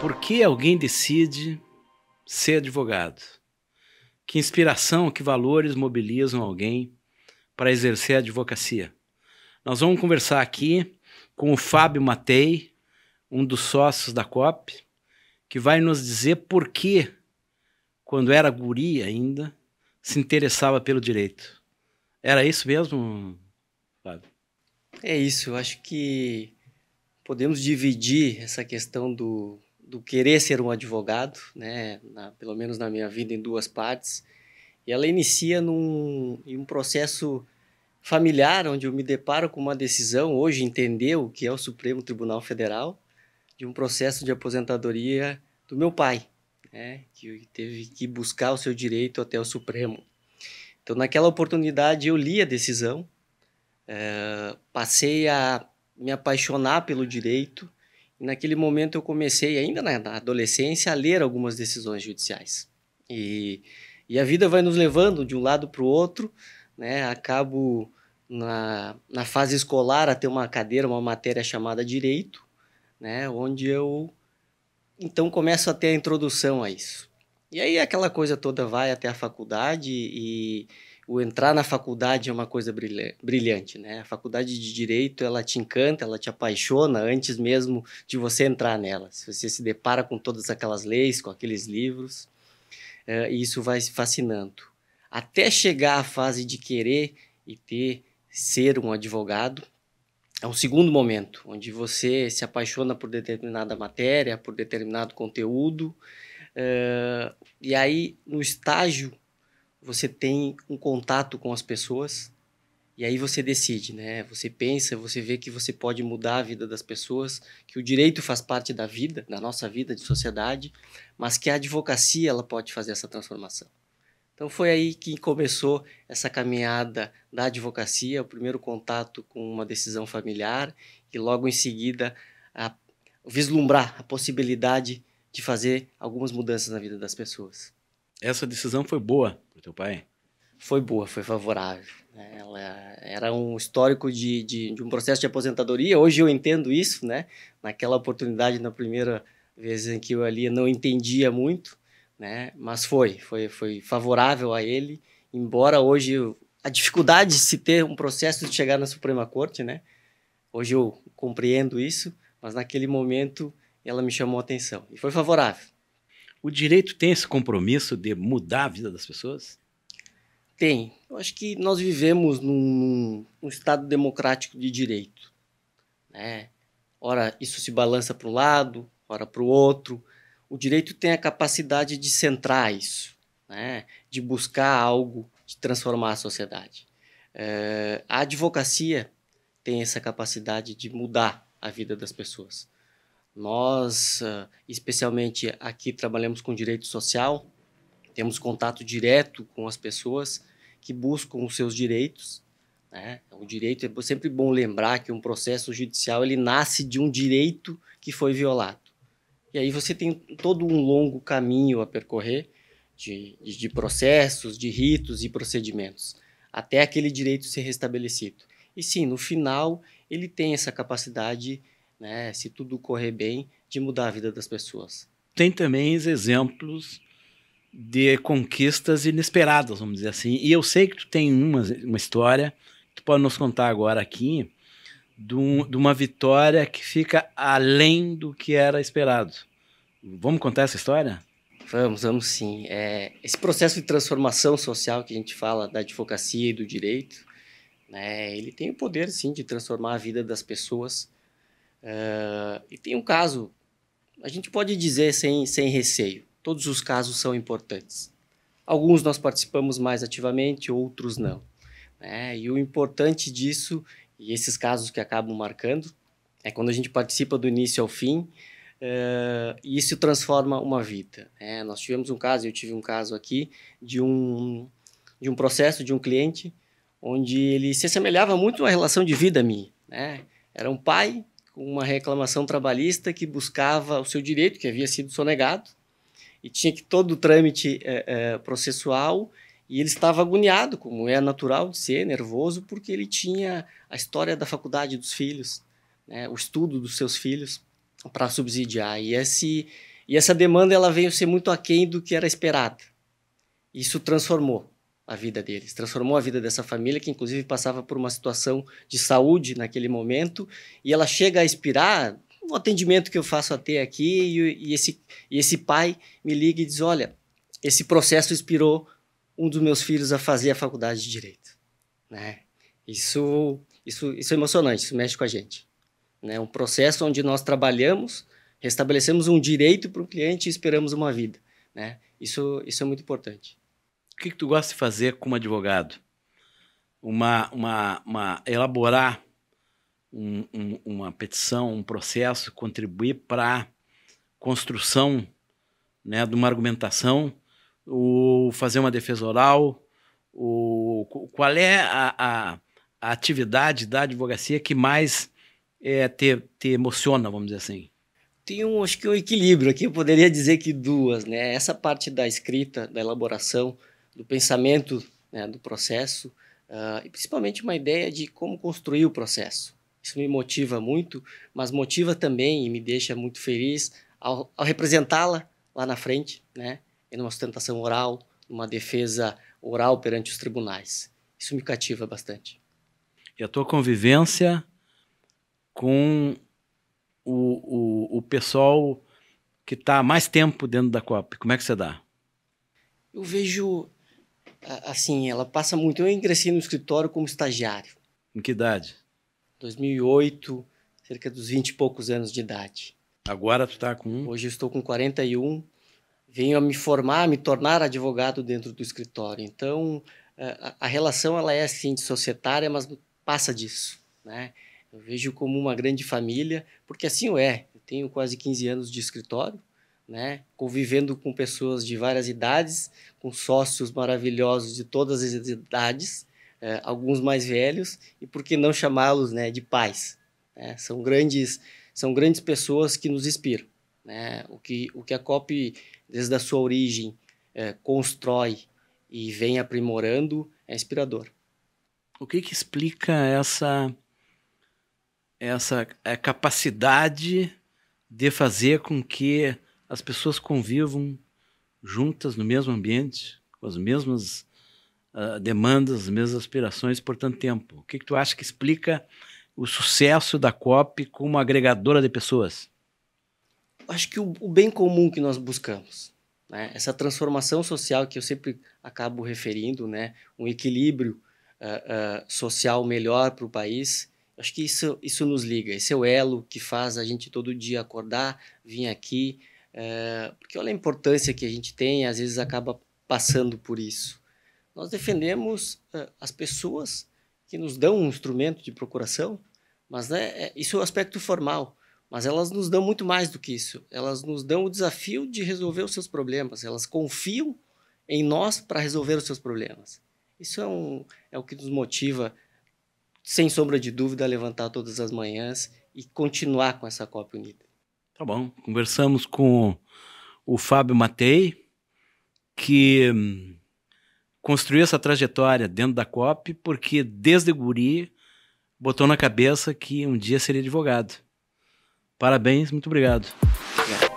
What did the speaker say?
Por que alguém decide ser advogado? Que inspiração, que valores mobilizam alguém para exercer a advocacia? Nós vamos conversar aqui com o Fábio Matei, um dos sócios da COP, que vai nos dizer por que, quando era guri ainda, se interessava pelo direito. Era isso mesmo, Fábio? É isso, eu acho que podemos dividir essa questão do querer ser um advogado, né, pelo menos na minha vida, em duas partes. E ela inicia em um processo familiar, onde eu me deparo com uma decisão, hoje entender o que é o Supremo Tribunal Federal, de um processo de aposentadoria do meu pai, né, que teve que buscar o seu direito até o Supremo. Então, naquela oportunidade, eu li a decisão, passei a me apaixonar pelo direito, e naquele momento eu comecei, ainda na adolescência, a ler algumas decisões judiciais. E a vida vai nos levando de um lado para o outro, né? Acabo na fase escolar a ter uma cadeira, uma matéria chamada Direito, né? Onde eu então começo a ter a introdução a isso. E aí aquela coisa toda vai até a faculdade e o entrar na faculdade é uma coisa brilhante, né? A faculdade de Direito, ela te encanta, ela te apaixona antes mesmo de você entrar nela. Se você se depara com todas aquelas leis, com aqueles livros, e isso vai se fascinando. Até chegar à fase de querer ser um advogado, é um segundo momento, onde você se apaixona por determinada matéria, por determinado conteúdo, e aí no estágio você tem um contato com as pessoas, e aí você decide, né? Você pensa, você vê que você pode mudar a vida das pessoas, que o direito faz parte da vida, da nossa vida de sociedade, mas que a advocacia ela pode fazer essa transformação. Então foi aí que começou essa caminhada da advocacia, o primeiro contato com uma decisão familiar e logo em seguida vislumbrar a possibilidade de fazer algumas mudanças na vida das pessoas. Essa decisão foi boa para o teu pai? Foi boa, foi favorável. Ela era um histórico de um processo de aposentadoria. Hoje eu entendo isso, né? Naquela oportunidade, na primeira vez em que eu ali não entendia muito, né? Mas foi favorável a ele, embora hoje a dificuldade de se ter um processo de chegar na Suprema Corte, né? Hoje eu compreendo isso, mas naquele momento ela me chamou a atenção e foi favorável. O direito tem esse compromisso de mudar a vida das pessoas? Tem. Eu acho que nós vivemos num estado democrático de direito, né? Ora, isso se balança para um lado, ora para o outro. O direito tem a capacidade de centrar isso, né? De buscar algo, de transformar a sociedade. A advocacia tem essa capacidade de mudar a vida das pessoas. Nós, especialmente aqui, trabalhamos com direito social, temos contato direto com as pessoas que buscam os seus direitos, né? O direito, é sempre bom lembrar que um processo judicial ele nasce de um direito que foi violado. E aí você tem todo um longo caminho a percorrer de processos, de ritos e procedimentos, até aquele direito ser restabelecido. E sim, no final, ele tem essa capacidade, né, se tudo correr bem, de mudar a vida das pessoas. Tem também exemplos de conquistas inesperadas, vamos dizer assim. E eu sei que tu tem uma história que tu pode nos contar agora aqui de uma vitória que fica além do que era esperado. Vamos contar essa história? Vamos sim. Esse processo de transformação social que a gente fala da advocacia e do direito, né, ele tem o poder, sim, de transformar a vida das pessoas. E tem um caso, a gente pode dizer sem receio, todos os casos são importantes. Alguns nós participamos mais ativamente, outros não, né? E o importante disso, e esses casos que acabam marcando, é quando a gente participa do início ao fim, e isso transforma uma vida, né? Nós tivemos um caso, eu tive um caso aqui, de um processo de um cliente, onde ele se assemelhava muito a uma relação de vida minha, né? Era um pai com uma reclamação trabalhista que buscava o seu direito, que havia sido sonegado, e tinha que todo o trâmite processual, e ele estava agoniado, como é natural de ser, nervoso, porque ele tinha a história da faculdade dos filhos, né, o estudo dos seus filhos para subsidiar. E E essa demanda ela veio ser muito aquém do que era esperado. Isso transformou a vida deles, transformou a vida dessa família, que inclusive passava por uma situação de saúde naquele momento, e ela chega a expirar um atendimento que eu faço até aqui, e esse pai me liga e diz, olha, esse processo inspirou um dos meus filhos a fazer a faculdade de Direito. Né? Isso é emocionante, isso mexe com a gente. Né? Um processo onde nós trabalhamos, restabelecemos um direito para o cliente e esperamos uma vida. Né? Isso é muito importante. O que tu gosta de fazer como advogado? Elaborar uma petição, um processo, contribuir para a construção, né, de uma argumentação, fazer uma defesa oral, qual é a atividade da advocacia que mais te emociona, vamos dizer assim? Tem acho que um equilíbrio aqui, eu poderia dizer que duas, né? Essa parte da escrita, da elaboração, do pensamento, né, do processo, e principalmente uma ideia de como construir o processo. Isso me motiva muito, mas motiva também e me deixa muito feliz ao representá-la lá na frente, né? Em uma sustentação oral, uma defesa oral perante os tribunais. Isso me cativa bastante. E a tua convivência com o pessoal que está há mais tempo dentro da COP, como é que você dá? Eu vejo, assim, ela passa muito. Eu ingressei no escritório como estagiário. Em que idade? 2008, cerca dos 20 e poucos anos de idade. Agora tu está com... Hoje eu estou com 41. Venho a me formar, a me tornar advogado dentro do escritório. Então, a relação ela é assim, societária, mas passa disso, né? Eu vejo como uma grande família, porque assim o é. Eu tenho quase 15 anos de escritório, né? Convivendo com pessoas de várias idades, com sócios maravilhosos de todas as idades, alguns mais velhos, e por que não chamá-los, né, de pais? Né? São grandes pessoas que nos inspiram. Né? O que a COP, desde a sua origem, constrói e vem aprimorando é inspirador. O que explica essa capacidade de fazer com que as pessoas convivam juntas no mesmo ambiente, com as mesmas demandas, as mesmas aspirações por tanto tempo? O que tu acha que explica o sucesso da COP como agregadora de pessoas? Acho que o bem comum que nós buscamos, né? Essa transformação social que eu sempre acabo referindo, né? Um equilíbrio social melhor para o país. Acho que isso nos liga. Esse é o elo que faz a gente todo dia acordar, vir aqui, porque olha a importância que a gente tem, às vezes acaba passando por isso. Nós defendemos as pessoas que nos dão um instrumento de procuração, mas isso é o aspecto formal. Mas elas nos dão muito mais do que isso. Elas nos dão o desafio de resolver os seus problemas. Elas confiam em nós para resolver os seus problemas. Isso é o que nos motiva, sem sombra de dúvida, a levantar todas as manhãs e continuar com essa COP unida. Tá bom. Conversamos com o Fábio Mattei, que construiu essa trajetória dentro da COP porque, desde guri, botou na cabeça que um dia seria advogado. Parabéns, muito obrigado. Obrigado.